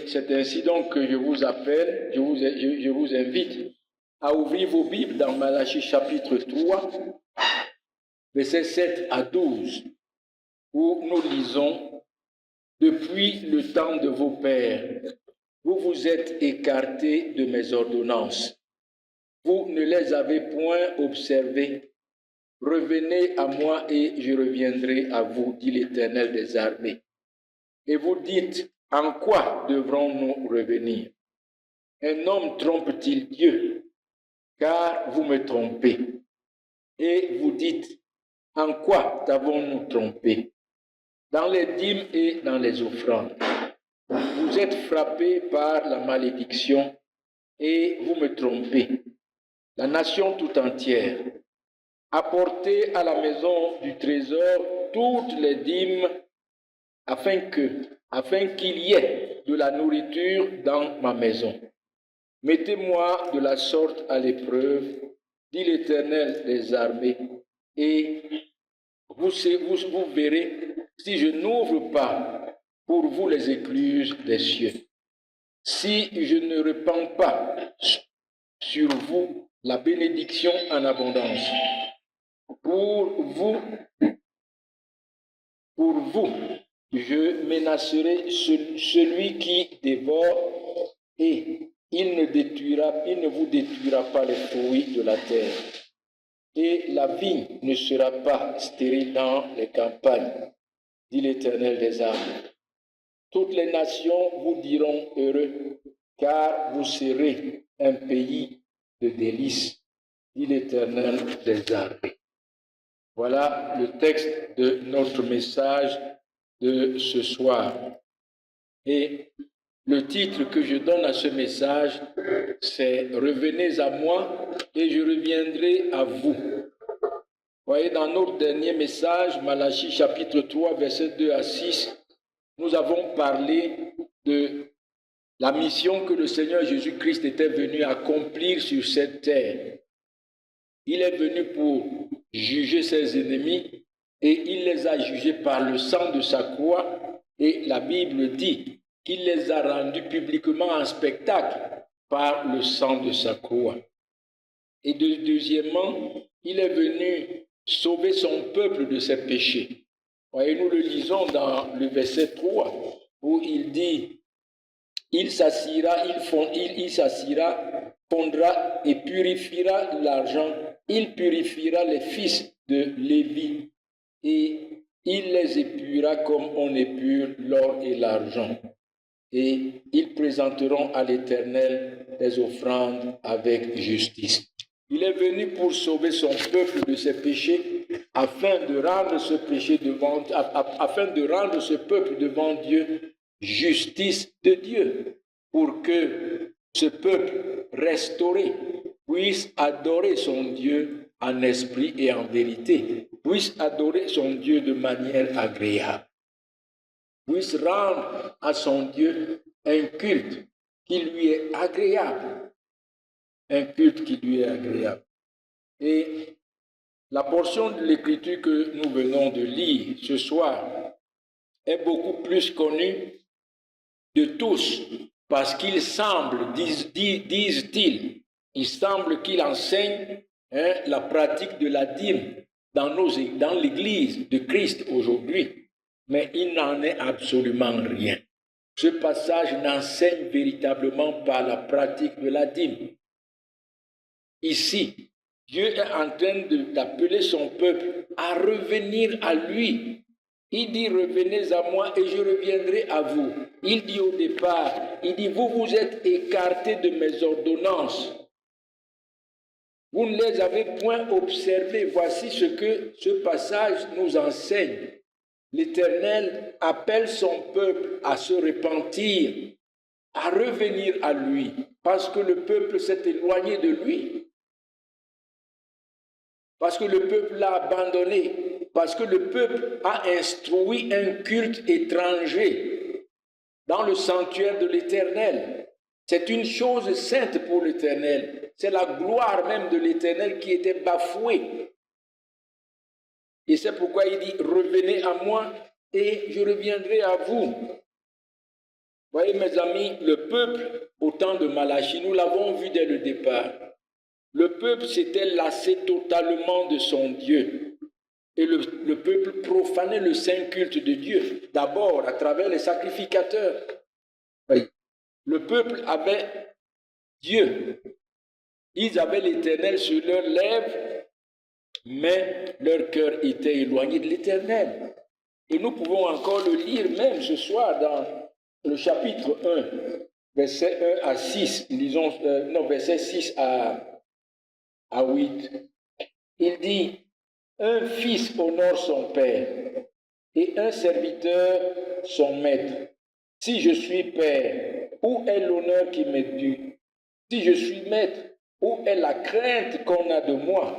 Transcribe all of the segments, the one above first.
c'est ainsi donc que je vous appelle, je vous invite à ouvrir vos Bibles dans Malachie chapitre 3, versets 7 à 12, où nous lisons « Depuis le temps de vos pères, vous vous êtes écartés de mes ordonnances. Vous ne les avez point observées. Revenez à moi et je reviendrai à vous, dit l'Éternel des armées. Et vous dites, en quoi devrons-nous revenir? Un homme trompe-t-il Dieu? Car vous me trompez. Et vous dites, en quoi t'avons-nous trompé? Dans les dîmes et dans les offrandes. Vous êtes frappés par la malédiction et vous me trompez. La nation tout entière. Apportez à la maison du trésor toutes les dîmes afin qu'il y ait de la nourriture dans ma maison. Mettez-moi de la sorte à l'épreuve, dit l'Éternel des armées, et vous verrez si je n'ouvre pas pour vous les écluses des cieux. Si je ne répands pas sur vous la bénédiction en abondance. Pour vous, je menacerai celui qui dévore et il ne vous détruira pas les fruits de la terre. Et la vigne ne sera pas stérile dans les campagnes, dit l'Éternel des armées. Toutes les nations vous diront heureux, car vous serez un pays de délices, dit l'Éternel des armées. Voilà le texte de notre message de ce soir. Et le titre que je donne à ce message, c'est « Revenez à moi et je reviendrai à vous ». Voyez, dans notre dernier message, Malachie chapitre 3, versets 2 à 6, nous avons parlé de la mission que le Seigneur Jésus-Christ était venu accomplir sur cette terre. Il est venu pour juger ses ennemis et il les a jugés par le sang de sa croix. Et la Bible dit qu'il les a rendus publiquement en spectacle par le sang de sa croix. Et deuxièmement, il est venu sauver son peuple de ses péchés. Voyez, nous le lisons dans le verset 3 où il dit « Il s'assira, fondra et purifiera l'argent. Il purifiera les fils de Lévi et il les épurera comme on épure l'or et l'argent. Et ils présenteront à l'Éternel des offrandes avec justice. » Il est venu pour sauver son peuple de ses péchés afin de rendre ce peuple devant Dieu justice de Dieu, pour que ce peuple restauré puisse adorer son Dieu en esprit et en vérité, puisse adorer son Dieu de manière agréable, puisse rendre à son Dieu un culte qui lui est agréable. Un culte qui lui est agréable. Et la portion de l'Écriture que nous venons de lire ce soir est beaucoup plus connue de tous parce qu'il semble, disent-ils, il semble qu'il enseigne la pratique de la dîme dans l'Église de Christ aujourd'hui, mais il n'en est absolument rien. Ce passage n'enseigne véritablement pas la pratique de la dîme. Ici, Dieu est en train d'appeler son peuple à revenir à lui. Il dit, revenez à moi et je reviendrai à vous. Il dit au départ, il dit, vous vous êtes écartés de mes ordonnances. Vous ne les avez point observées. Voici ce que ce passage nous enseigne. L'Éternel appelle son peuple à se repentir, à revenir à lui, parce que le peuple s'est éloigné de lui. Parce que le peuple l'a abandonné, parce que le peuple a instruit un culte étranger dans le sanctuaire de l'Éternel. C'est une chose sainte pour l'Éternel. C'est la gloire même de l'Éternel qui était bafouée. Et c'est pourquoi il dit, revenez à moi et je reviendrai à vous. Voyez mes amis, le peuple au temps de Malachie, nous l'avons vu dès le départ. Le peuple s'était lassé totalement de son Dieu. Et le peuple profanait le saint culte de Dieu, d'abord à travers les sacrificateurs. Voyez, le peuple avait Dieu. Ils avaient l'Éternel sur leurs lèvres, mais leur cœur était éloigné de l'Éternel. Et nous pouvons encore le lire même ce soir dans le chapitre 1, verset 1 à 6, lisons, verset 6 à 8. Il dit, un fils honore son père et un serviteur son maître. Si je suis père, où est l'honneur qui m'est dû? Si je suis maître, où est la crainte qu'on a de moi?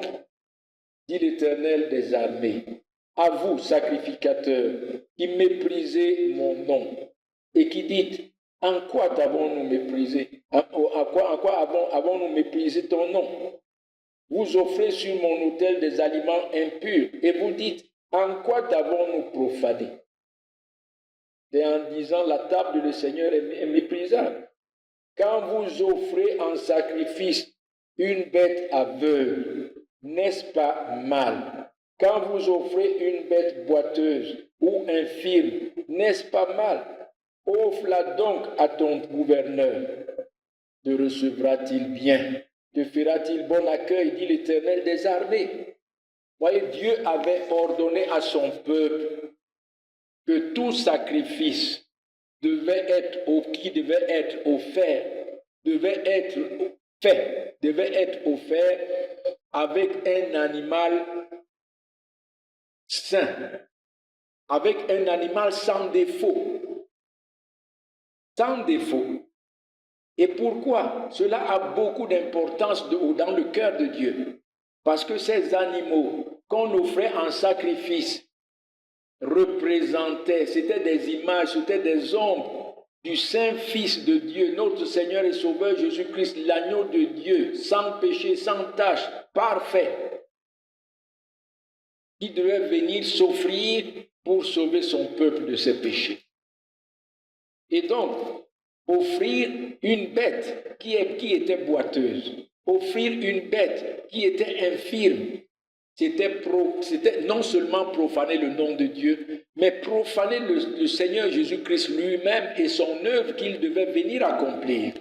Dit l'Éternel des armées. À vous, sacrificateurs, qui méprisez mon nom et qui dites, en quoi t'avons-nous méprisé? En quoi avons-nous méprisé ton nom? Vous offrez sur mon autel des aliments impurs et vous dites, en quoi t'avons-nous profané? Et en disant, la table du Seigneur est méprisable. Quand vous offrez en sacrifice une bête aveugle, n'est-ce pas mal? Quand vous offrez une bête boiteuse ou infirme, n'est-ce pas mal? Offre-la donc à ton gouverneur. Te recevra-t-il bien? Te fera-t-il bon accueil, dit l'Éternel des armées? Voyez, Dieu avait ordonné à son peuple que tout sacrifice qui devait être offert avec un animal saint, avec un animal sans défaut. Sans défaut. Et pourquoi? Cela a beaucoup d'importance dans le cœur de Dieu. Parce que ces animaux qu'on offrait en sacrifice représentaient, c'étaient des images, c'étaient des ombres du Saint-Fils de Dieu, notre Seigneur et Sauveur Jésus-Christ, l'agneau de Dieu, sans péché, sans tache, parfait, qui devait venir s'offrir pour sauver son peuple de ses péchés. Et donc, offrir une bête qui était boiteuse, offrir une bête qui était infirme, c'était non seulement profaner le nom de Dieu, mais profaner le Seigneur Jésus-Christ lui-même et son œuvre qu'il devait venir accomplir.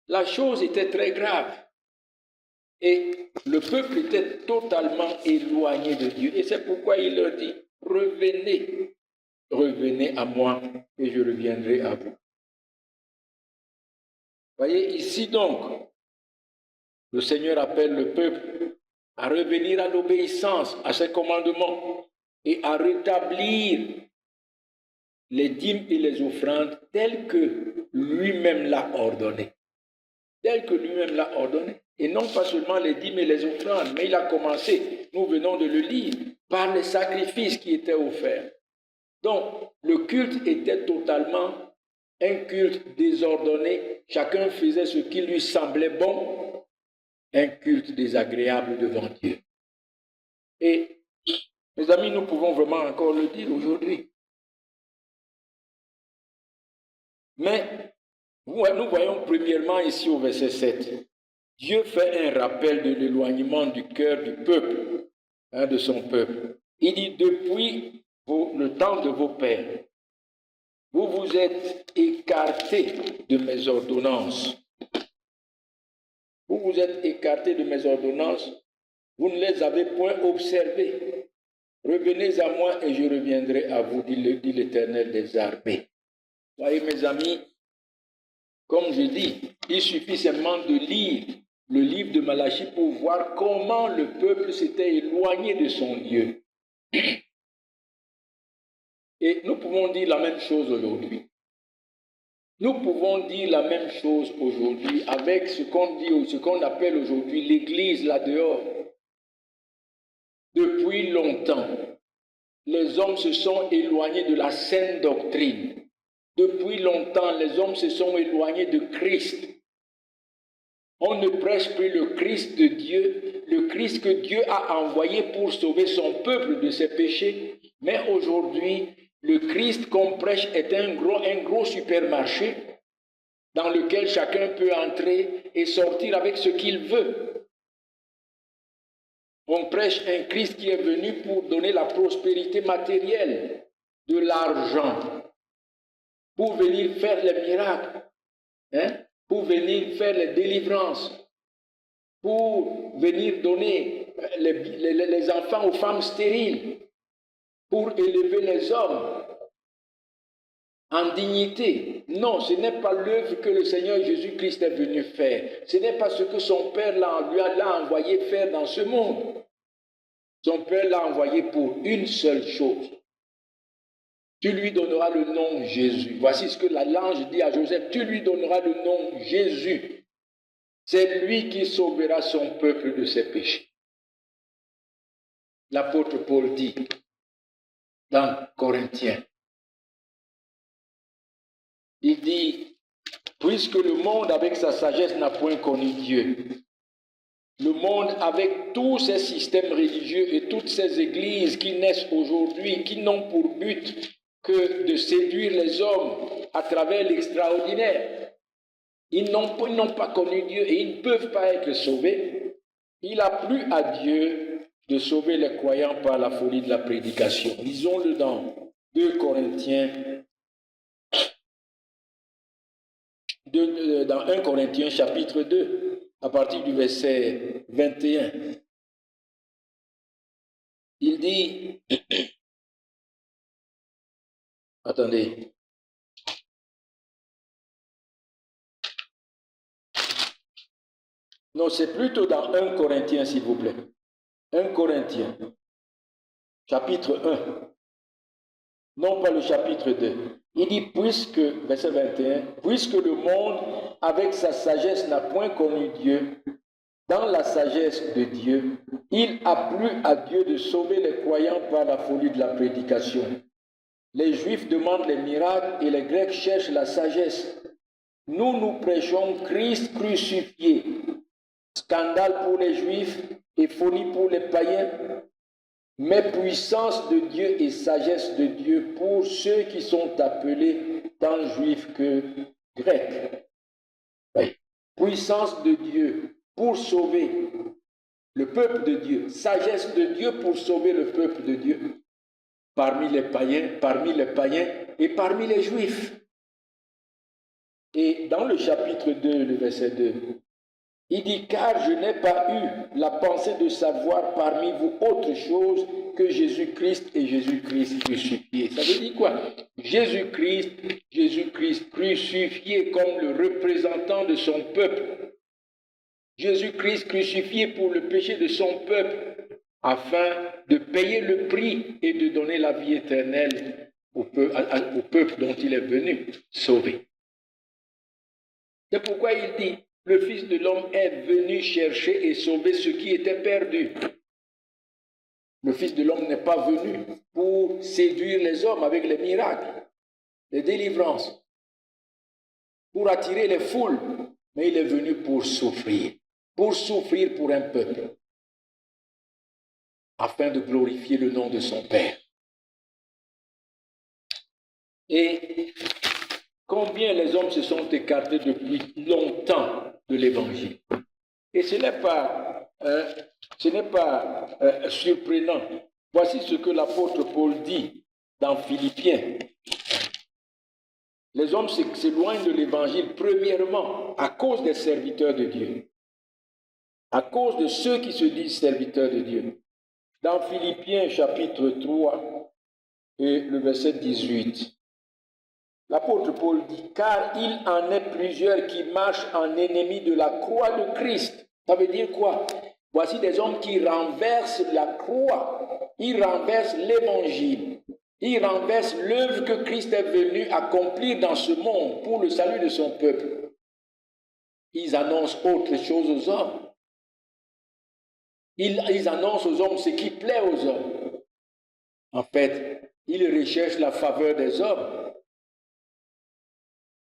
La chose était très grave. Et le peuple était totalement éloigné de Dieu. Et c'est pourquoi il leur dit, revenez, revenez à moi et je reviendrai à vous. Voyez, ici donc, le Seigneur appelle le peuple à revenir à l'obéissance, à ses commandements et à rétablir les dîmes et les offrandes telles que lui-même l'a ordonné. Telles que lui-même l'a ordonné. Et non pas seulement les dîmes et les offrandes, mais il a commencé, nous venons de le lire, par les sacrifices qui étaient offerts. Donc, le culte était totalement un culte désordonné. Chacun faisait ce qui lui semblait bon. Un culte désagréable devant Dieu. Et, mes amis, nous pouvons vraiment encore le dire aujourd'hui. Mais, nous voyons premièrement ici au verset 7, Dieu fait un rappel de l'éloignement du cœur du peuple, de son peuple. Il dit, depuis le temps de vos pères, vous vous êtes écartés de mes ordonnances. Vous vous êtes écartés de mes ordonnances, vous ne les avez point observées. Revenez à moi et je reviendrai à vous, dit l'Éternel des armées. Voyez mes amis, comme je dis, il suffit seulement de lire le livre de Malachie pour voir comment le peuple s'était éloigné de son Dieu. Et nous pouvons dire la même chose aujourd'hui. Nous pouvons dire la même chose aujourd'hui avec ce qu'on appelle aujourd'hui l'Église là-dehors. Depuis longtemps, les hommes se sont éloignés de la saine doctrine. Depuis longtemps, les hommes se sont éloignés de Christ. On ne prêche plus le Christ de Dieu, le Christ que Dieu a envoyé pour sauver son peuple de ses péchés. Mais aujourd'hui, le Christ qu'on prêche est un gros supermarché dans lequel chacun peut entrer et sortir avec ce qu'il veut. On prêche un Christ qui est venu pour donner la prospérité matérielle, de l'argent, pour venir faire les miracles, pour venir faire les délivrances, pour venir donner les enfants aux femmes stériles, pour élever les hommes en dignité. Non, ce n'est pas l'œuvre que le Seigneur Jésus-Christ est venu faire. Ce n'est pas ce que son Père l'a envoyé faire dans ce monde. Son Père l'a envoyé pour une seule chose. Tu lui donneras le nom Jésus. Voici ce que l'ange dit à Joseph. Tu lui donneras le nom Jésus. C'est lui qui sauvera son peuple de ses péchés. L'apôtre Paul dit dans Corinthiens, il dit, puisque le monde avec sa sagesse n'a point connu Dieu, le monde avec tous ses systèmes religieux et toutes ces églises qui naissent aujourd'hui, qui n'ont pour but que de séduire les hommes à travers l'extraordinaire, ils n'ont pas connu Dieu et ils ne peuvent pas être sauvés. Il a plu à Dieu de sauver les croyants par la folie de la prédication. Lisons-le dans 2 Corinthiens, dans 1 Corinthiens chapitre 2, à partir du verset 21. Il dit, attendez, non, c'est plutôt dans 1 Corinthiens, s'il vous plaît. 1 Corinthiens, chapitre 1, non pas le chapitre 2. Il dit, puisque, verset 21, puisque le monde, avec sa sagesse, n'a point connu Dieu, dans la sagesse de Dieu, il a plu à Dieu de sauver les croyants par la folie de la prédication. Les Juifs demandent les miracles et les Grecs cherchent la sagesse. Nous prêchons Christ crucifié, scandale pour les Juifs et folie pour les païens, mais puissance de Dieu et sagesse de Dieu pour ceux qui sont appelés tant Juifs que Grecs. Oui. Puissance de Dieu pour sauver le peuple de Dieu, sagesse de Dieu pour sauver le peuple de Dieu, parmi les païens et parmi les Juifs. Et dans le chapitre 2, le verset 2, il dit, car je n'ai pas eu la pensée de savoir parmi vous autre chose que Jésus-Christ et Jésus-Christ crucifié. Ça veut dire quoi? Jésus-Christ crucifié comme le représentant de son peuple. Jésus-Christ crucifié pour le péché de son peuple, afin de payer le prix et de donner la vie éternelle au peuple dont il est venu sauver. C'est pourquoi il dit, le Fils de l'homme est venu chercher et sauver ce qui était perdu. Le Fils de l'homme n'est pas venu pour séduire les hommes avec les miracles, les délivrances, pour attirer les foules, mais il est venu pour souffrir pour un peuple, afin de glorifier le nom de son Père. Et combien les hommes se sont écartés depuis longtemps de l'Évangile. Et ce n'est pas surprenant. Voici ce que l'apôtre Paul dit dans Philippiens. Les hommes s'éloignent de l'Évangile premièrement à cause des serviteurs de Dieu, à cause de ceux qui se disent serviteurs de Dieu. Dans Philippiens chapitre 3 et le verset 18, l'apôtre Paul dit, car il en est plusieurs qui marchent en ennemis de la croix de Christ. Ça veut dire quoi? Voici des hommes qui renversent la croix, ils renversent l'évangile, ils renversent l'œuvre que Christ est venu accomplir dans ce monde pour le salut de son peuple. Ils annoncent autre chose aux hommes. Ils annoncent aux hommes ce qui plaît aux hommes. En fait, ils recherchent la faveur des hommes.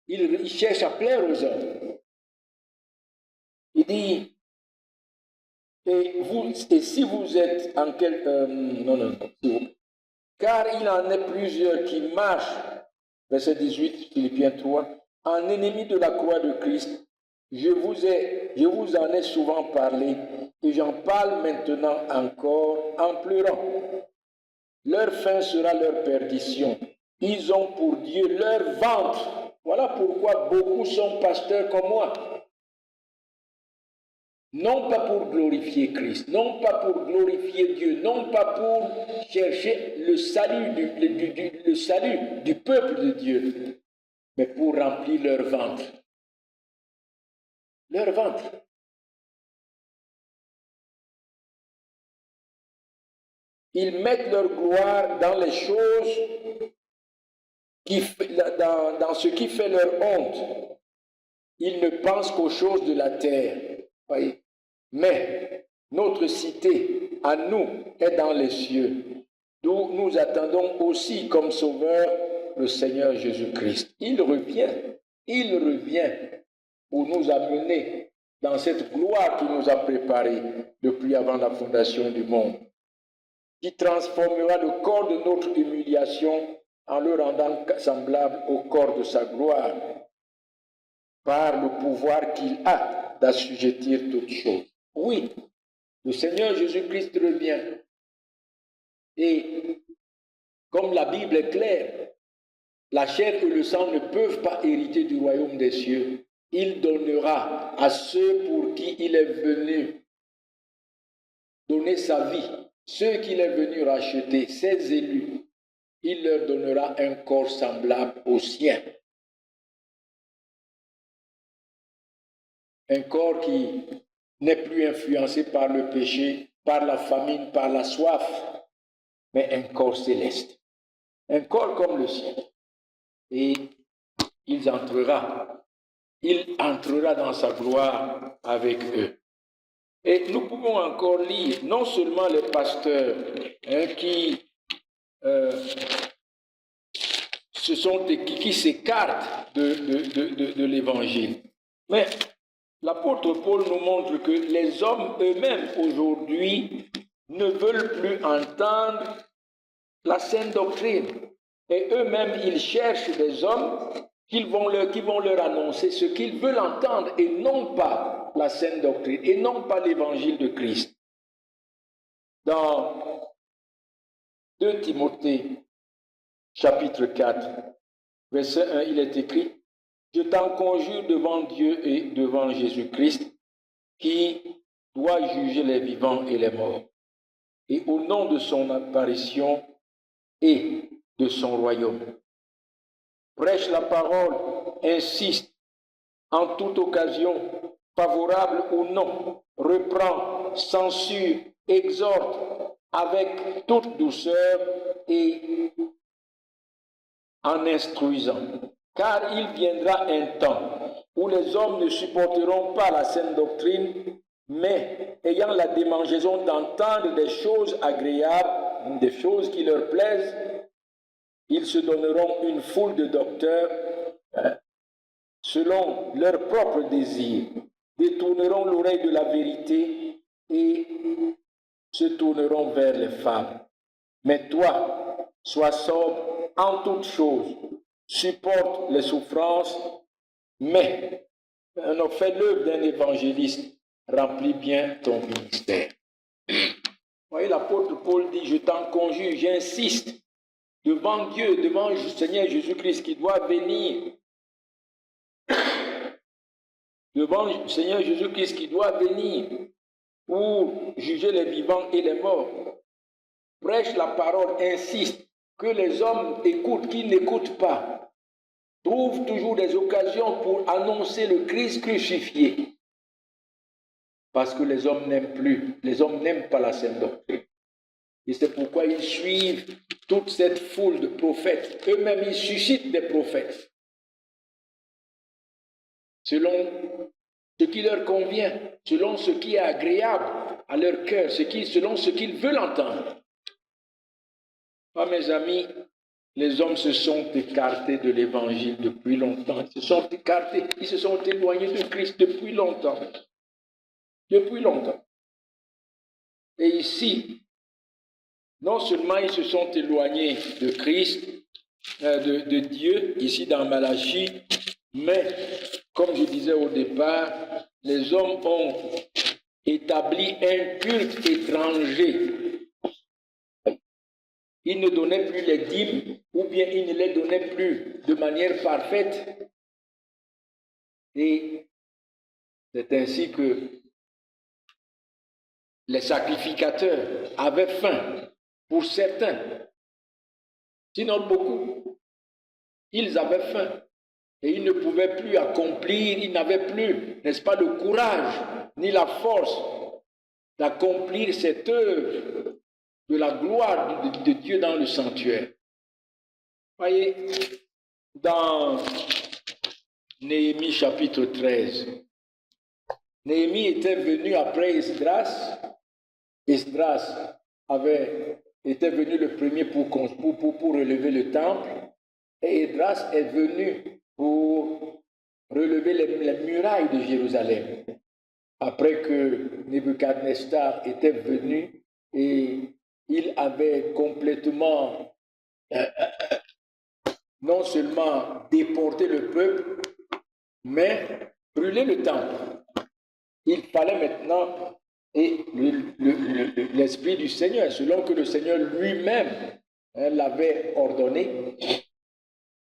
Ils cherchent à plaire aux hommes. Il dit, et si vous êtes en Car il en est plusieurs qui marchent, verset 18, Philippiens 3, en ennemis de la croix de Christ. Je vous en ai souvent parlé et j'en parle maintenant encore en pleurant. Leur fin sera leur perdition. Ils ont pour Dieu leur ventre. Voilà pourquoi beaucoup sont pasteurs comme moi. Non pas pour glorifier Christ, non pas pour glorifier Dieu, non pas pour chercher le salut du peuple de Dieu, mais pour remplir leur ventre. Leur ventre. Ils mettent leur gloire dans les choses, dans ce qui fait leur honte. Ils ne pensent qu'aux choses de la terre. Voyez. Mais notre cité, à nous, est dans les cieux, d'où nous attendons aussi comme sauveur le Seigneur Jésus-Christ. Il revient pour nous amener dans cette gloire qu'il nous a préparée depuis avant la fondation du monde, qui transformera le corps de notre humiliation en le rendant semblable au corps de sa gloire, par le pouvoir qu'il a d'assujettir toutes choses. Oui, le Seigneur Jésus-Christ revient. Et comme la Bible est claire, la chair et le sang ne peuvent pas hériter du royaume des cieux. Il donnera à ceux pour qui il est venu donner sa vie, ceux qu'il est venu racheter, ses élus. Il leur donnera un corps semblable au sien. Un corps qui n'est plus influencé par le péché, par la famine, par la soif, mais un corps céleste. Un corps comme le sien. Et il entrera dans sa gloire avec eux. Et nous pouvons encore lire, non seulement les pasteurs qui s'écartent de l'évangile, mais l'apôtre Paul nous montre que les hommes eux-mêmes aujourd'hui ne veulent plus entendre la saine doctrine. Et eux-mêmes, ils cherchent des hommes qui vont leur annoncer ce qu'ils veulent entendre et non pas la saine doctrine et non pas l'évangile de Christ. Dans 2 Timothée, chapitre 4, verset 1, il est écrit: je t'en conjure devant Dieu et devant Jésus-Christ, qui doit juger les vivants et les morts, et au nom de son apparition et de son royaume. Prêche la parole, insiste en toute occasion, favorable ou non, reprend, censure, exhorte avec toute douceur et en instruisant. Car il viendra un temps où les hommes ne supporteront pas la saine doctrine, mais ayant la démangeaison d'entendre des choses agréables, des choses qui leur plaisent, ils se donneront une foule de docteurs selon leurs propres désirs, détourneront l'oreille de la vérité et se tourneront vers les fables. Mais toi, sois sobre en toutes choses, supporte les souffrances, mais fais l'œuvre d'un évangéliste, remplis bien ton ministère. Vous voyez, l'apôtre Paul dit, je t'en conjure, j'insiste, devant Dieu, devant le Seigneur Jésus-Christ qui doit venir, devant le Seigneur Jésus-Christ qui doit venir pour juger les vivants et les morts. Prêche la parole, insiste, que les hommes écoutent, qu'ils n'écoutent pas. Trouve toujours des occasions pour annoncer le Christ crucifié. Parce que les hommes n'aiment pas la saine doctrine. Et c'est pourquoi ils suivent toute cette foule de prophètes. Eux-mêmes, ils suscitent des prophètes. Selon ce qui leur convient, selon ce qui est agréable à leur cœur, selon ce qu'ils veulent entendre. Ah, mes amis, les hommes se sont écartés de l'évangile depuis longtemps. Ils se sont écartés, ils se sont éloignés de Christ depuis longtemps. Depuis longtemps. Et ici, non seulement ils se sont éloignés de Christ, de Dieu, ici dans Malachie, mais, comme je disais au départ, les hommes ont établi un culte étranger. Ils ne donnaient plus les dîmes, ou bien ils ne les donnaient plus de manière parfaite. Et c'est ainsi que les sacrificateurs avaient faim, pour certains, sinon beaucoup. Ils avaient faim et ils ne pouvaient plus accomplir, ils n'avaient plus, n'est-ce pas, le courage ni la force d'accomplir cette œuvre de la gloire de Dieu dans le sanctuaire. Voyez, dans Néhémie chapitre 13, Néhémie était venu après Esdras. Esdras était venu le premier pour relever le temple, et Esdras est venu pour relever les murailles de Jérusalem. Après que Nebuchadnezzar était venu et il avait complètement non seulement déporté le peuple, mais brûlé le temple. Il fallait maintenant, et l'Esprit du Seigneur, selon que le Seigneur lui-même l'avait ordonné,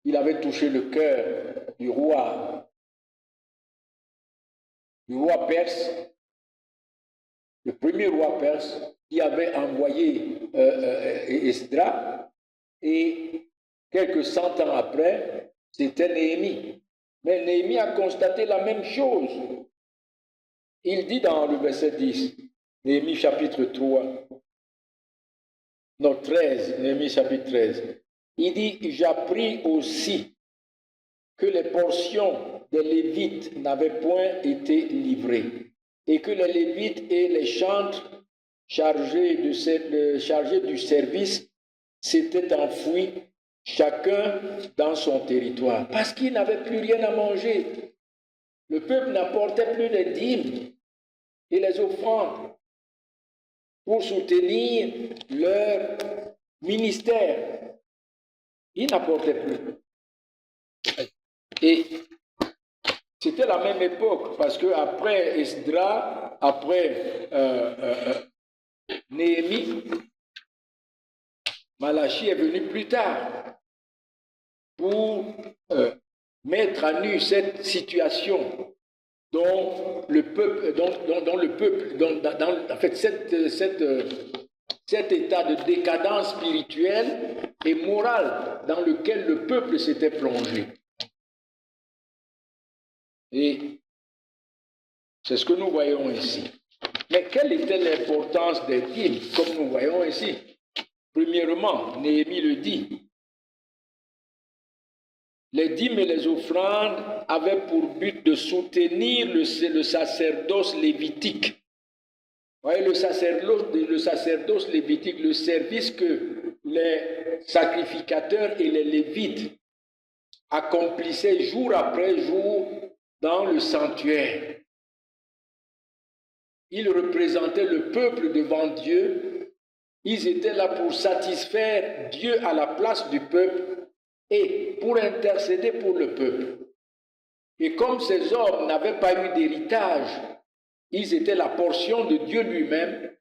il avait touché le cœur du roi perse, le premier roi perse, qui avait envoyé Esdras, et quelques 100 ans après, c'était Néhémie. Mais Néhémie a constaté la même chose. Il dit dans le verset 10, Néhémie chapitre 3, non 13, Néhémie chapitre 13, il dit, j'appris aussi que les portions des Lévites n'avaient point été livrées, et que les Lévites et les chantres chargés du service s'étaient enfouis, chacun dans son territoire, parce qu'ils n'avaient plus rien à manger. Le peuple n'apportait plus les dîmes et les offrandes pour soutenir leur ministère. Ils n'apportaient plus. Et c'était la même époque, parce qu'après Esdras, après Néhémie, Malachie est venu plus tard pour mettre à nu cette situation dont le peuple, en fait, cet état de décadence spirituelle et morale dans lequel le peuple s'était plongé. Et c'est ce que nous voyons ici. Mais quelle était l'importance des dîmes, comme nous voyons ici? Premièrement, Néhémie le dit, les dîmes et les offrandes avaient pour but de soutenir le sacerdoce lévitique. Vous voyez, le sacerdoce lévitique, le service que les sacrificateurs et les lévites accomplissaient jour après jour dans le sanctuaire. Ils représentaient le peuple devant Dieu. Ils étaient là pour satisfaire Dieu à la place du peuple et pour intercéder pour le peuple. Et comme ces hommes n'avaient pas eu d'héritage, ils étaient la portion de Dieu lui-même,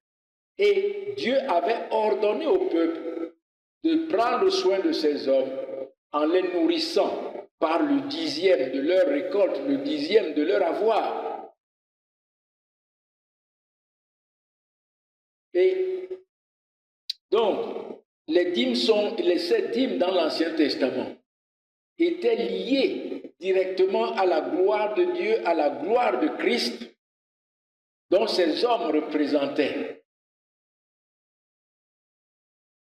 et Dieu avait ordonné au peuple de prendre soin de ces hommes en les nourrissant par le 10e de leur récolte, le 10e de leur avoir. Et donc, les 7 dîmes dans l'Ancien Testament étaient liés directement à la gloire de Dieu, à la gloire de Christ, dont ces hommes représentaient.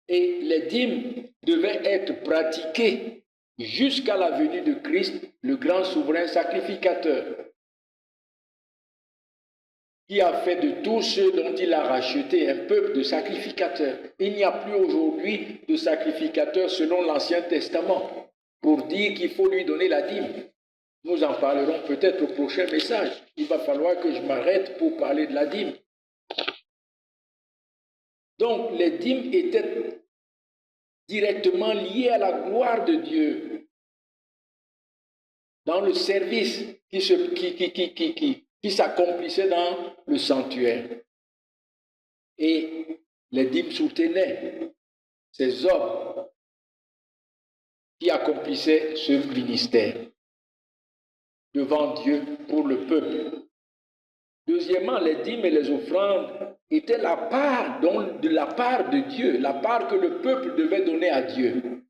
Et les dîmes devaient être pratiquées jusqu'à la venue de Christ, le grand souverain sacrificateur, qui a fait de tous ceux dont il a racheté un peuple de sacrificateurs. Il n'y a plus aujourd'hui de sacrificateurs selon l'Ancien Testament pour dire qu'il faut lui donner la dîme. Nous en parlerons peut-être au prochain message. Il va falloir que je m'arrête pour parler de la dîme. Donc les dîmes étaient directement liées à la gloire de Dieu dans le service qui s'accomplissait dans le sanctuaire. Et les dîmes soutenaient ces hommes qui accomplissaient ce ministère devant Dieu pour le peuple. Deuxièmement, les dîmes et les offrandes étaient la part de la part de Dieu, la part que le peuple devait donner à Dieu.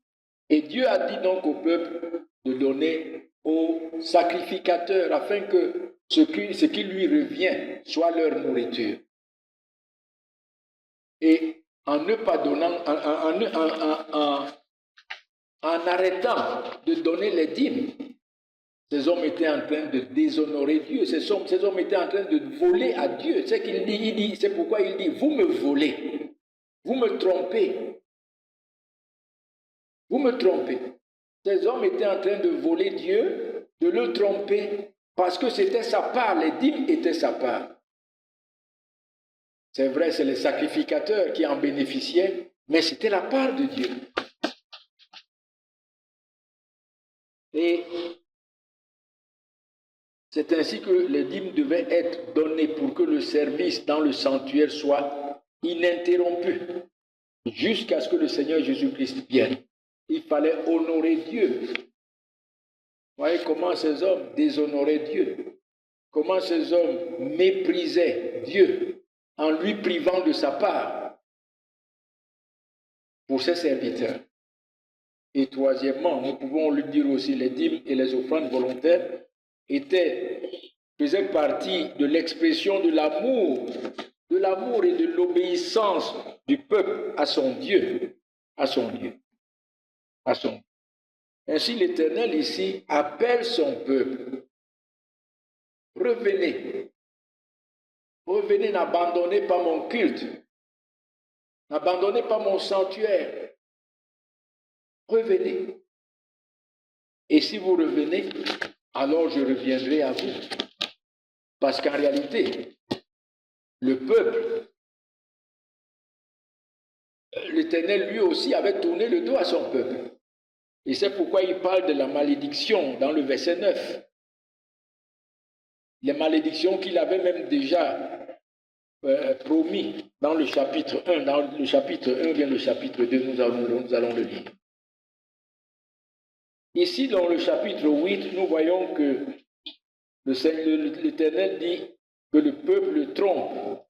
Et Dieu a dit donc au peuple de donner aux sacrificateurs afin que ce qui lui revient soit leur nourriture. Et en ne pas donnant, en arrêtant de donner les dîmes, ces hommes étaient en train de déshonorer Dieu. Ces hommes étaient en train de voler à Dieu. C'est qu'il dit, c'est pourquoi il dit, vous me volez, vous me trompez. Vous me trompez. Ces hommes étaient en train de voler Dieu, de le tromper, parce que c'était sa part, les dîmes étaient sa part. C'est vrai, c'est les sacrificateurs qui en bénéficiaient, mais c'était la part de Dieu. Et c'est ainsi que les dîmes devaient être données pour que le service dans le sanctuaire soit ininterrompu, jusqu'à ce que le Seigneur Jésus-Christ vienne. Il fallait honorer Dieu. Vous voyez comment ces hommes déshonoraient Dieu, comment ces hommes méprisaient Dieu en lui privant de sa part pour ses serviteurs. Et troisièmement, nous pouvons lui dire aussi, les dîmes et les offrandes volontaires faisaient partie de l'expression de l'amour et de l'obéissance du peuple à son Dieu, Ainsi, l'Éternel ici appelle son peuple. Revenez, n'abandonnez pas mon culte, n'abandonnez pas mon sanctuaire. Revenez. Et si vous revenez, alors je reviendrai à vous. Parce qu'en réalité, le peuple, l'Éternel lui aussi avait tourné le dos à son peuple. Et c'est pourquoi il parle de la malédiction dans le verset 9. Les malédictions qu'il avait même déjà promis dans le chapitre 1. Dans le chapitre 1, bien le chapitre 2, nous allons le lire. Ici, dans le chapitre 8, nous voyons que l'Éternel dit que le peuple trompe.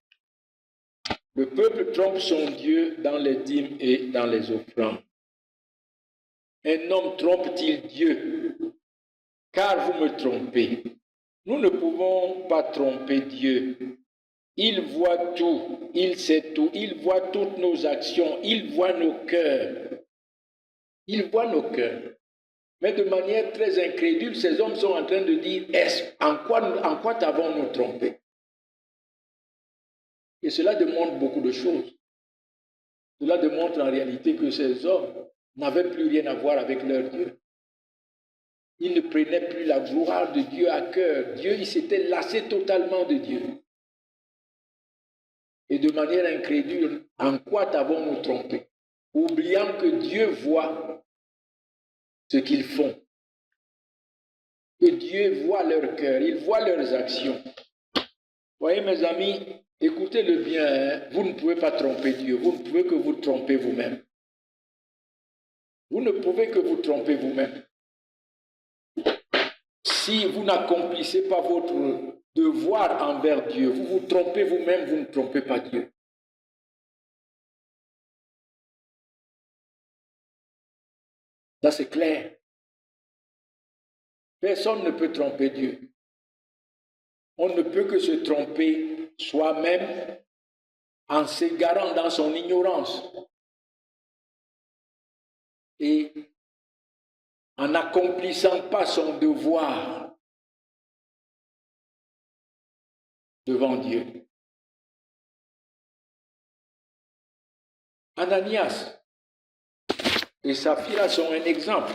Le peuple trompe son Dieu dans les dîmes et dans les offrandes. Un homme trompe-t-il Dieu? Car vous me trompez. Nous ne pouvons pas tromper Dieu. Il voit tout, il sait tout, il voit toutes nos actions, il voit nos cœurs. Il voit nos cœurs. Mais de manière très incrédule, ces hommes sont en train de dire, en quoi t'avons-nous trompé? Et cela démontre beaucoup de choses. Cela démontre en réalité que ces hommes n'avaient plus rien à voir avec leur Dieu. Ils ne prenaient plus la gloire de Dieu à cœur. Dieu, il s'était lassé totalement de Dieu. Et de manière incrédule, en quoi t'avons-nous trompé? Oubliant que Dieu voit ce qu'ils font. Que Dieu voit leur cœur, il voit leurs actions. Voyez mes amis, écoutez-le bien, hein? Vous ne pouvez pas tromper Dieu, vous ne pouvez que vous tromper vous-même. Vous ne pouvez que vous tromper vous-même. Si vous n'accomplissez pas votre devoir envers Dieu, vous vous trompez vous-même, vous ne trompez pas Dieu. Ça c'est clair. Personne ne peut tromper Dieu. On ne peut que se tromper soi-même en s'égarant dans son ignorance et en n'accomplissant pas son devoir devant Dieu. Ananias et Saphira sont un exemple.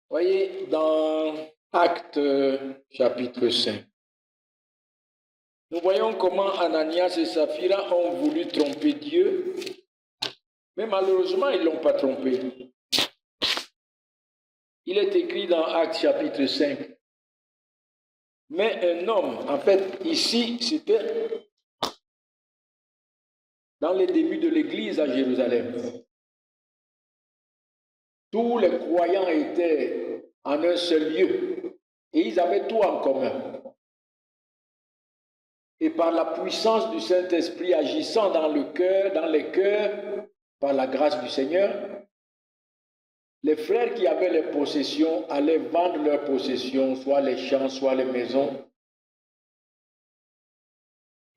Voyez, dans Actes chapitre 5, Nous voyons comment Ananias et Saphira ont voulu tromper Dieu, mais malheureusement, ils ne l'ont pas trompé. Il est écrit dans Actes chapitre 5. Mais un homme, en fait, ici, c'était dans les débuts de l'Église à Jérusalem. Tous les croyants étaient en un seul lieu et ils avaient tout en commun. Et par la puissance du Saint-Esprit agissant dans le cœur, dans les cœurs, par la grâce du Seigneur, les frères qui avaient les possessions allaient vendre leurs possessions, soit les champs, soit les maisons,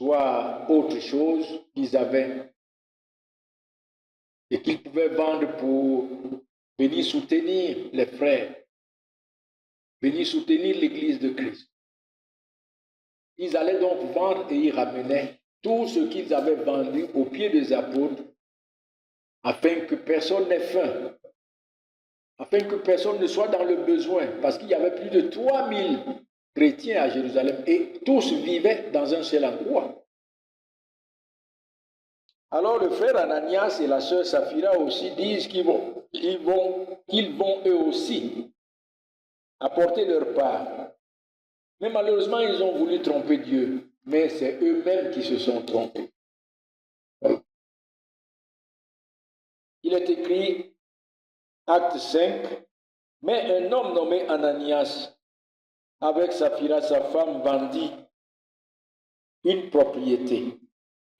soit autre chose qu'ils avaient et qu'ils pouvaient vendre pour venir soutenir les frères, venir soutenir l'Église de Christ. Ils allaient donc vendre et ils ramenaient tout ce qu'ils avaient vendu aux pieds des apôtres afin que personne n'ait faim, afin que personne ne soit dans le besoin, parce qu'il y avait plus de 3000 chrétiens à Jérusalem et tous vivaient dans un seul endroit. Alors le frère Ananias et la sœur Saphira aussi disent qu'ils vont eux aussi apporter leur part. Mais malheureusement, ils ont voulu tromper Dieu, mais c'est eux-mêmes qui se sont trompés. Il est écrit, Acte 5, mais un homme nommé Ananias, avec Saphira, sa femme, vendit une propriété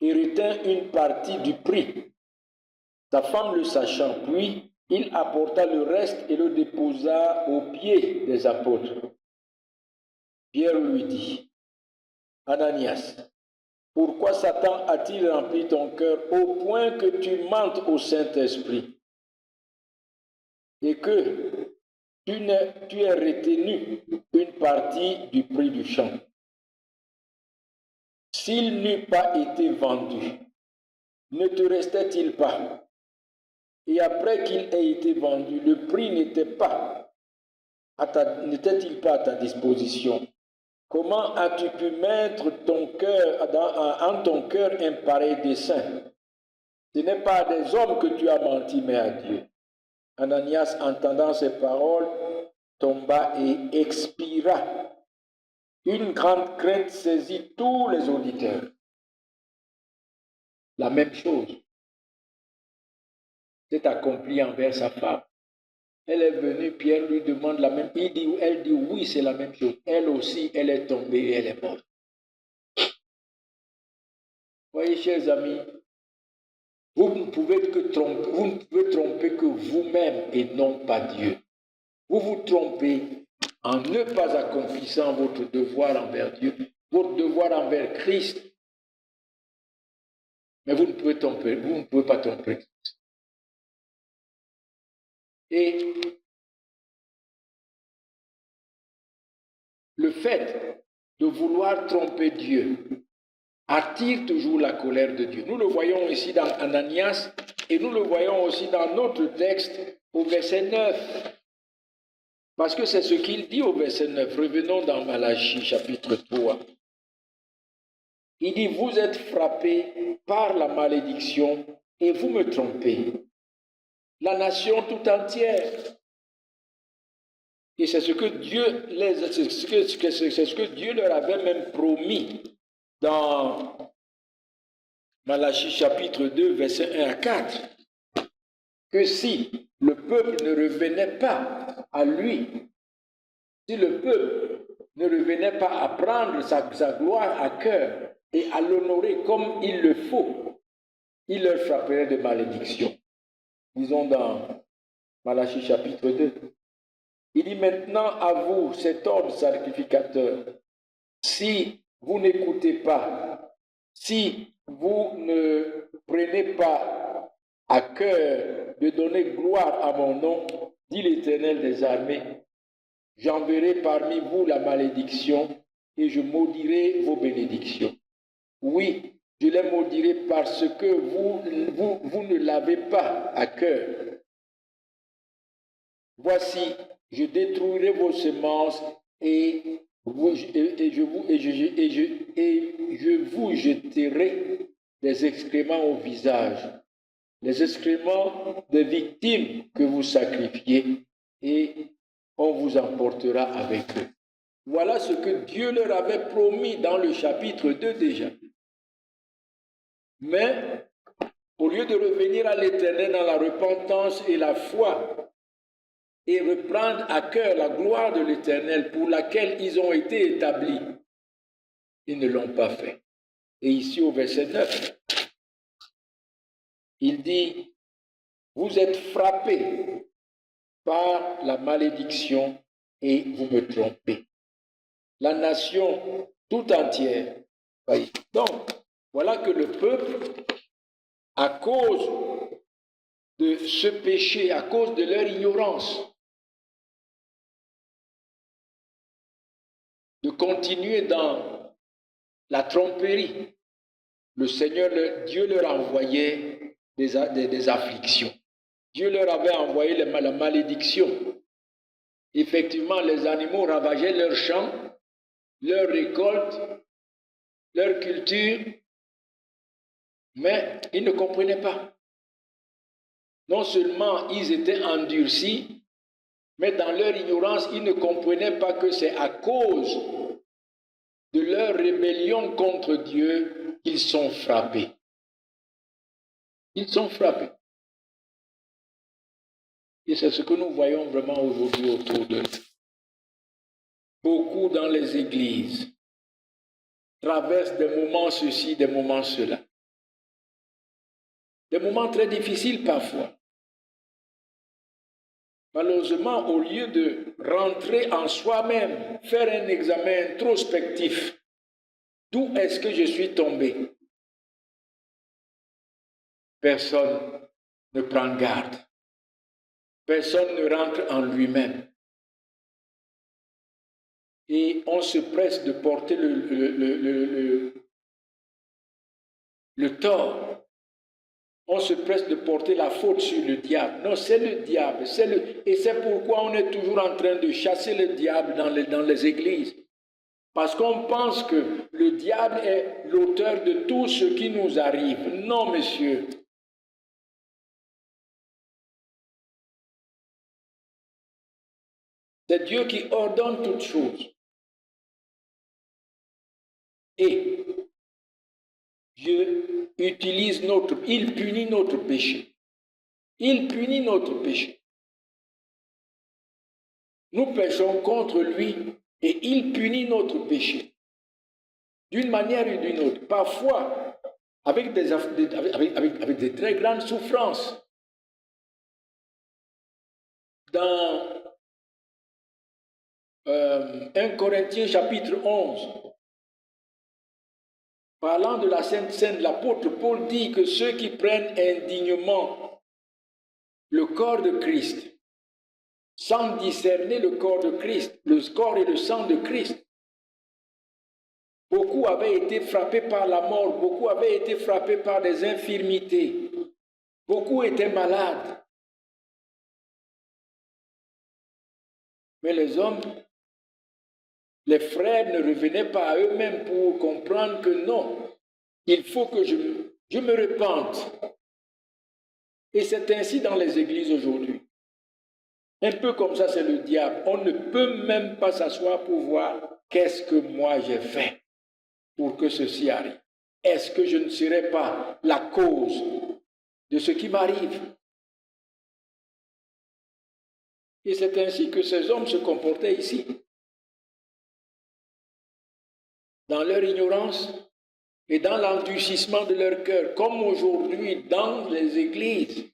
et retint une partie du prix. Sa femme le sachant, puis il apporta le reste et le déposa aux pieds des apôtres. Pierre lui dit, Ananias, pourquoi Satan a-t-il rempli ton cœur au point que tu mentes au Saint-Esprit et que tu aies retenu une partie du prix du champ? S'il n'eût pas été vendu, ne te restait-il pas? Et après qu'il ait été vendu, le prix n'était-il pas à ta disposition? Comment as-tu pu mettre en ton cœur un pareil dessein? Ce n'est pas à des hommes que tu as menti, mais à Dieu. Ananias, entendant ces paroles, tomba et expira. Une grande crainte saisit tous les auditeurs. La même chose s'est accomplie envers sa femme. Elle est venue, Pierre lui demande la même chose. Elle dit oui, c'est la même chose. Elle aussi, elle est tombée et elle est morte. Voyez, chers amis, vous ne pouvez tromper que vous-même et non pas Dieu. Vous vous trompez en ne pas accomplissant votre devoir envers Dieu, votre devoir envers Christ. Mais vous ne pouvez pas tromper Christ. Et le fait de vouloir tromper Dieu attire toujours la colère de Dieu. Nous le voyons ici dans Ananias et nous le voyons aussi dans notre texte au verset 9. Parce que c'est ce qu'il dit au verset 9. Revenons dans Malachie chapitre 3. Il dit, vous êtes frappés par la malédiction et vous me trompez. La nation tout entière. Et c'est ce que Dieu leur avait même promis dans Malachie chapitre 2, versets 1 à 4. Que si le peuple ne revenait pas à lui, si le peuple ne revenait pas à prendre sa gloire à cœur et à l'honorer comme il le faut, il leur frapperait de malédiction. Disons dans Malachie chapitre 2. Il dit maintenant à vous, cet ordre sacrificateur, si vous n'écoutez pas, si vous ne prenez pas à cœur de donner gloire à mon nom, dit l'Éternel des armées, j'enverrai parmi vous la malédiction et je maudirai vos bénédictions. Oui, je les maudirai parce que vous ne l'avez pas à cœur. Voici, je détruirai vos semences et je vous jeterai des excréments au visage, les excréments des victimes que vous sacrifiez, et on vous emportera avec eux. Voilà ce que Dieu leur avait promis dans le chapitre 2 déjà. Mais au lieu de revenir à l'Éternel dans la repentance et la foi, et reprendre à cœur la gloire de l'Éternel pour laquelle ils ont été établis, ils ne l'ont pas fait. Et ici au verset 9, il dit, vous êtes frappés par la malédiction et vous me trompez. La nation tout entière. Donc, voilà que le peuple, à cause de ce péché, à cause de leur ignorance, de continuer dans la tromperie, le Seigneur, Dieu leur envoyait des afflictions. Dieu leur avait envoyé la malédiction. Effectivement, les animaux ravageaient leurs champs, leurs récoltes, leur culture, mais ils ne comprenaient pas. Non seulement ils étaient endurcis, mais dans leur ignorance, ils ne comprenaient pas que c'est à cause de leur rébellion contre Dieu qu'ils sont frappés. Ils sont frappés. Et c'est ce que nous voyons vraiment aujourd'hui autour de nous. Beaucoup dans les églises traversent des moments ceci, des moments cela. Des moments très difficiles parfois. Malheureusement, au lieu de rentrer en soi-même, faire un examen introspectif, d'où est-ce que je suis tombé? Personne ne prend garde. Personne ne rentre en lui-même. Et on se presse de porter le tort. On se presse de porter la faute sur le diable. Non, c'est le diable. Et c'est pourquoi on est toujours en train de chasser le diable dans les églises. Parce qu'on pense que le diable est l'auteur de tout ce qui nous arrive. Non, monsieur. C'est Dieu qui ordonne toutes choses. Et Dieu il punit notre péché. Il punit notre péché. Nous péchons contre lui et il punit notre péché. D'une manière ou d'une autre. Parfois, avec des très grandes souffrances. Dans 1 Corinthiens chapitre 11, parlant de la Sainte Seine, l'apôtre Paul dit que ceux qui prennent indignement le corps de Christ, sans discerner le corps de Christ, le corps et le sang de Christ, beaucoup avaient été frappés par la mort, beaucoup avaient été frappés par des infirmités, beaucoup étaient malades. Mais les hommes, les frères ne revenaient pas à eux-mêmes pour comprendre que non, il faut que je me repente. Et c'est ainsi dans les églises aujourd'hui. Un peu comme ça, c'est le diable. On ne peut même pas s'asseoir pour voir qu'est-ce que moi j'ai fait pour que ceci arrive. Est-ce que je ne serai pas la cause de ce qui m'arrive? Et c'est ainsi que ces hommes se comportaient ici. Dans leur ignorance et dans l'endurcissement de leur cœur, comme aujourd'hui dans les églises.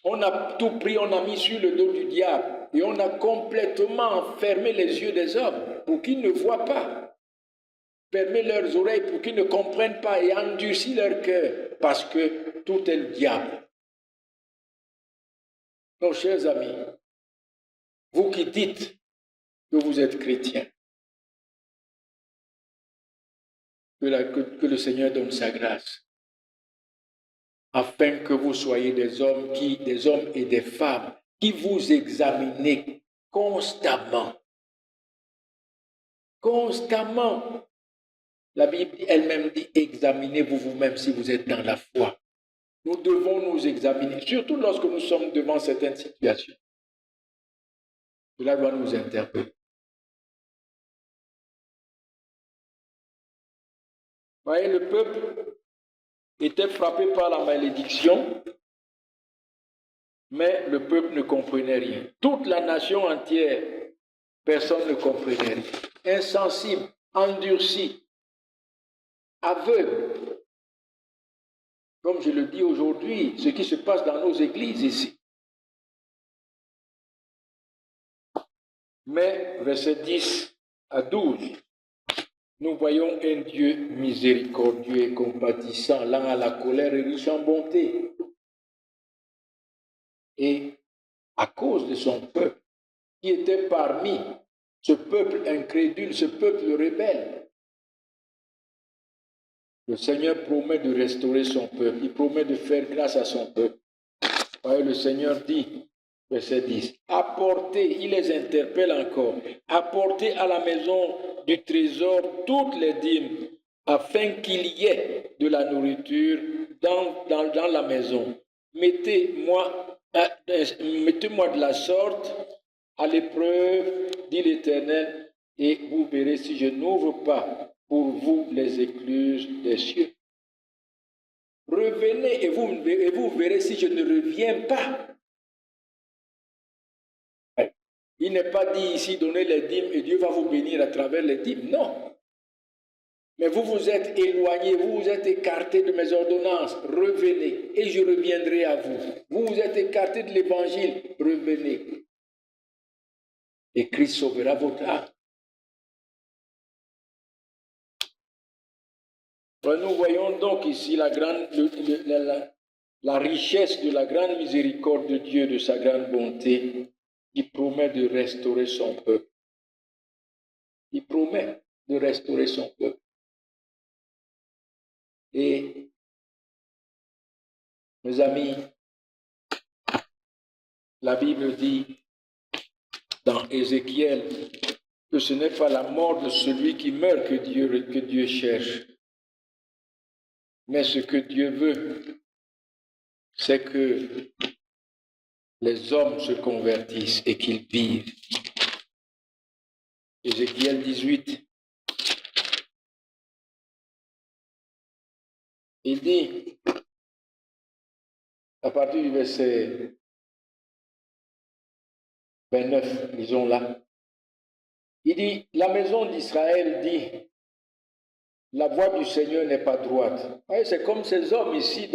On a tout pris, on a mis sur le dos du diable et on a complètement fermé les yeux des hommes pour qu'ils ne voient pas, fermé leurs oreilles pour qu'ils ne comprennent pas et endurci leur cœur parce que tout est le diable. Nos chers amis, vous qui dites que vous êtes chrétiens, que le Seigneur donne sa grâce, afin que vous soyez des hommes et des femmes qui vous examinez constamment constamment. La Bible elle-même dit, examinez-vous vous-même si vous êtes dans la foi. Nous devons nous examiner, surtout lorsque nous sommes devant certaines situations. Cela doit nous interpeller. Voyez, le peuple était frappé par la malédiction, mais le peuple ne comprenait rien. Toute la nation entière, personne ne comprenait rien. Insensible, endurci, aveugle. Comme je le dis aujourd'hui, ce qui se passe dans nos églises ici. Mais, versets 10 à 12, nous voyons un Dieu miséricordieux et compatissant, lent à la colère et riche en bonté. Et à cause de son peuple, qui était parmi ce peuple incrédule, ce peuple rebelle, le Seigneur promet de restaurer son peuple. Il promet de faire grâce à son peuple. Voyez, le Seigneur dit, verset 10, apportez, il les interpelle encore, apportez à la maison du trésor toutes les dîmes, afin qu'il y ait de la nourriture dans la maison. Mettez-moi de la sorte à l'épreuve, dit l'Éternel, et vous verrez si je n'ouvre pas pour vous les écluses des cieux. Revenez et vous verrez si je ne reviens pas. Il n'est pas dit ici, donnez les dîmes et Dieu va vous bénir à travers les dîmes. Non. Mais vous vous êtes éloigné, vous vous êtes écarté de mes ordonnances. Revenez et je reviendrai à vous. Vous vous êtes écarté de l'évangile. Revenez. Et Christ sauvera votre âme. Nous voyons donc ici la richesse de la grande miséricorde de Dieu, de sa grande bonté, qui promet de restaurer son peuple. Il promet de restaurer son peuple. Et, mes amis, la Bible dit dans Ézéchiel que ce n'est pas la mort de celui qui meurt que Dieu cherche. Mais ce que Dieu veut, c'est que les hommes se convertissent et qu'ils vivent. Ézéchiel 18, il dit, à partir du verset 29, disons là, il dit, la maison d'Israël dit, la voie du Seigneur n'est pas droite. C'est comme ces hommes ici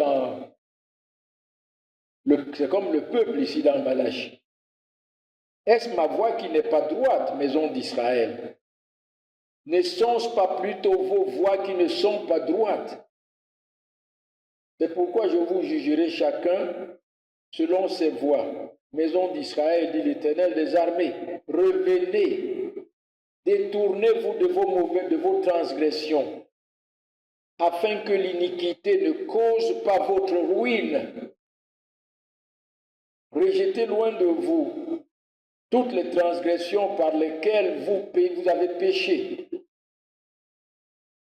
c'est comme le peuple ici dans Malachie. Est-ce ma voix qui n'est pas droite, maison d'Israël? Ne sont-ce pas plutôt vos voix qui ne sont pas droites? C'est pourquoi je vous jugerai chacun selon ses voies. Maison d'Israël, dit l'Éternel des armées, revenez, détournez-vous de vos transgressions, afin que l'iniquité ne cause pas votre ruine. Rejetez loin de vous toutes les transgressions par lesquelles vous avez péché.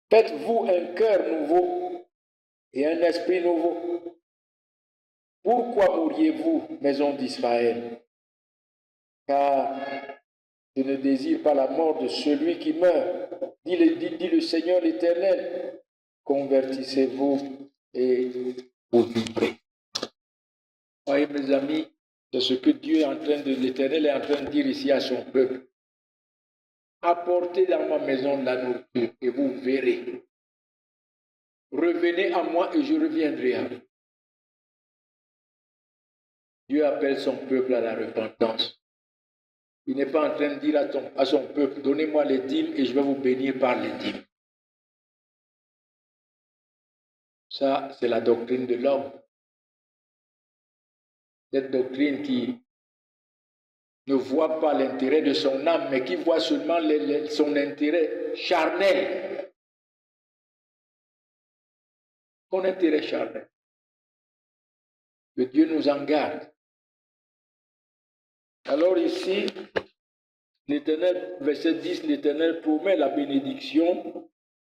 Faites-vous un cœur nouveau et un esprit nouveau. Pourquoi mourriez-vous, maison d'Israël? Car je ne désire pas la mort de celui qui meurt, dit le Seigneur l'Éternel. Convertissez-vous et vous vivrez. Voyez, mes amis, c'est ce que l'Éternel est en train de dire ici à son peuple. Apportez dans ma maison de la nourriture et vous verrez. Revenez à moi et je reviendrai à vous. Dieu appelle son peuple à la repentance. Il n'est pas en train de dire à son peuple, donnez-moi les dîmes et je vais vous bénir par les dîmes. Ça, c'est la doctrine de l'homme. Cette doctrine qui ne voit pas l'intérêt de son âme, mais qui voit seulement son intérêt charnel. Son intérêt charnel. Que Dieu nous en garde. Alors ici, l'Éternel, verset 10, l'Éternel promet la bénédiction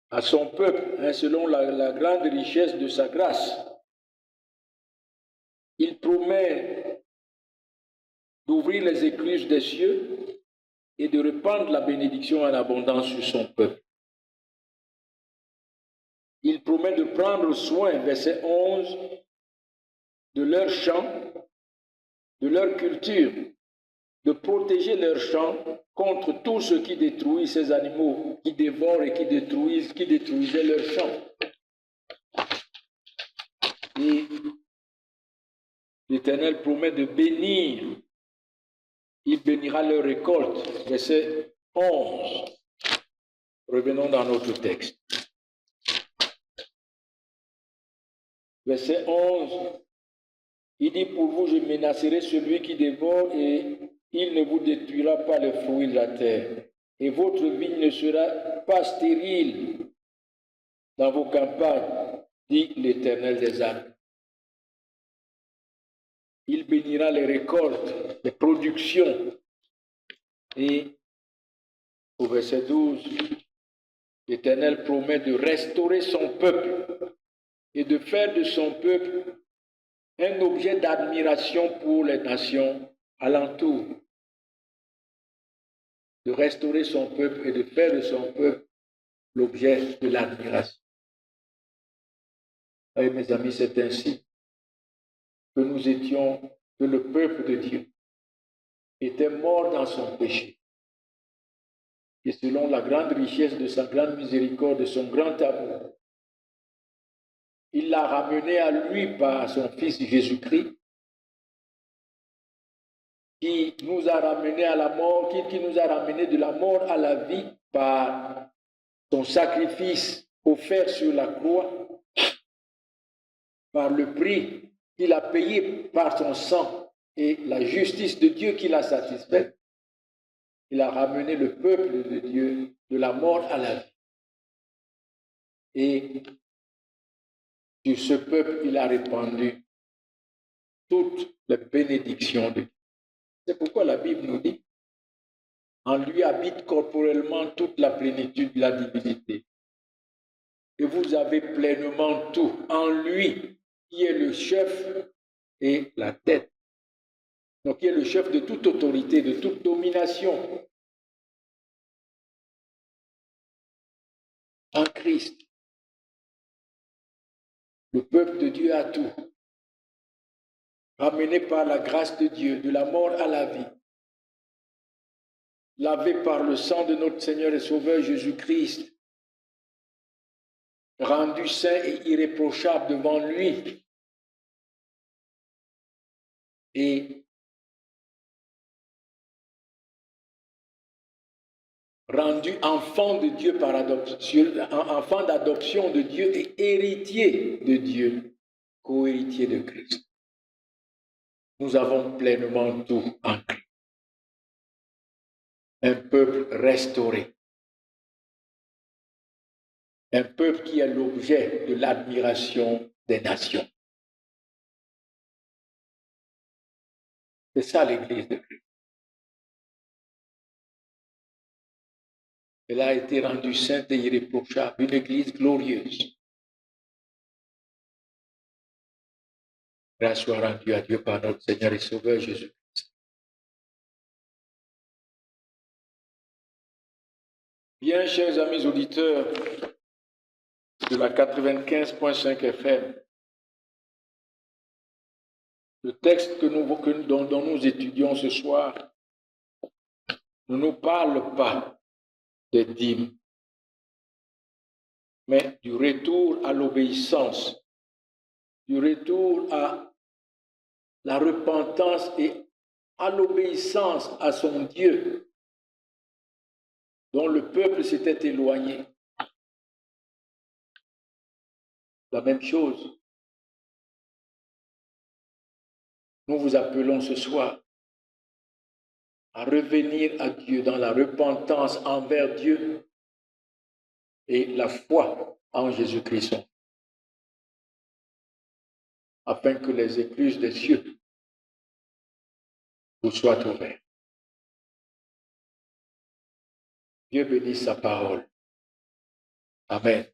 à son peuple, selon la grande richesse de sa grâce. Il promet d'ouvrir les écluses des cieux et de répandre la bénédiction en abondance sur son peuple. Il promet de prendre soin, verset 11, de leurs champs, de leur culture, de protéger leurs champs contre tout ce qui détruit ces animaux, qui dévorent et qui détruisaient leurs champs. Et l'Éternel promet de bénir. Il bénira leur récolte. Verset 11. Revenons dans notre texte. Verset 11. Il dit, pour vous, je menacerai celui qui dévore et il ne vous détruira pas les fruits de la terre. Et votre vigne ne sera pas stérile dans vos campagnes, dit l'Éternel des armées. Il bénira les récoltes, les productions. Et au verset 12, l'Éternel promet de restaurer son peuple et de faire de son peuple un objet d'admiration pour les nations alentour. De restaurer son peuple et de faire de son peuple l'objet de l'admiration. Et mes amis, c'est ainsi que nous étions, que le peuple de Dieu était mort dans son péché. Et selon la grande richesse de sa grande miséricorde, de son grand amour, il l'a ramené à lui par son Fils Jésus-Christ, qui nous a ramené à la mort, qui nous a ramené de la mort à la vie par son sacrifice offert sur la croix, par le prix qu'il a payé par son sang et la justice de Dieu qui l'a satisfait. Il a ramené le peuple de Dieu de la mort à la vie. Et sur ce peuple, il a répandu toutes les bénédictions de Dieu. C'est pourquoi la Bible nous dit, en lui habite corporellement toute la plénitude de la divinité. Et vous avez pleinement tout en lui, qui est le chef et la tête. Donc, qui est le chef de toute autorité, de toute domination. En Christ, le peuple de Dieu a tout. Ramené par la grâce de Dieu, de la mort à la vie. Lavé par le sang de notre Seigneur et Sauveur Jésus-Christ. Rendu saint et irréprochable devant lui. Et rendu enfant de Dieu par adoption, enfant d'adoption de Dieu et héritier de Dieu, co-héritier de Christ. Nous avons pleinement tout en Christ. Un peuple restauré. Un peuple qui est l'objet de l'admiration des nations. C'est ça l'Église de Christ. Elle a été rendue sainte et irréprochable, une Église glorieuse. Grâce soit rendue à Dieu par notre Seigneur et Sauveur Jésus-Christ. Bien, chers amis auditeurs de la 95.5 FM, le texte dont nous étudions ce soir ne nous parle pas des dîmes, mais du retour à l'obéissance, du retour à la repentance et à l'obéissance à son Dieu, dont le peuple s'était éloigné. La même chose. Nous vous appelons ce soir à revenir à Dieu dans la repentance envers Dieu et la foi en Jésus-Christ, afin que les écluses des cieux vous soient ouvertes. Dieu bénisse sa parole. Amen.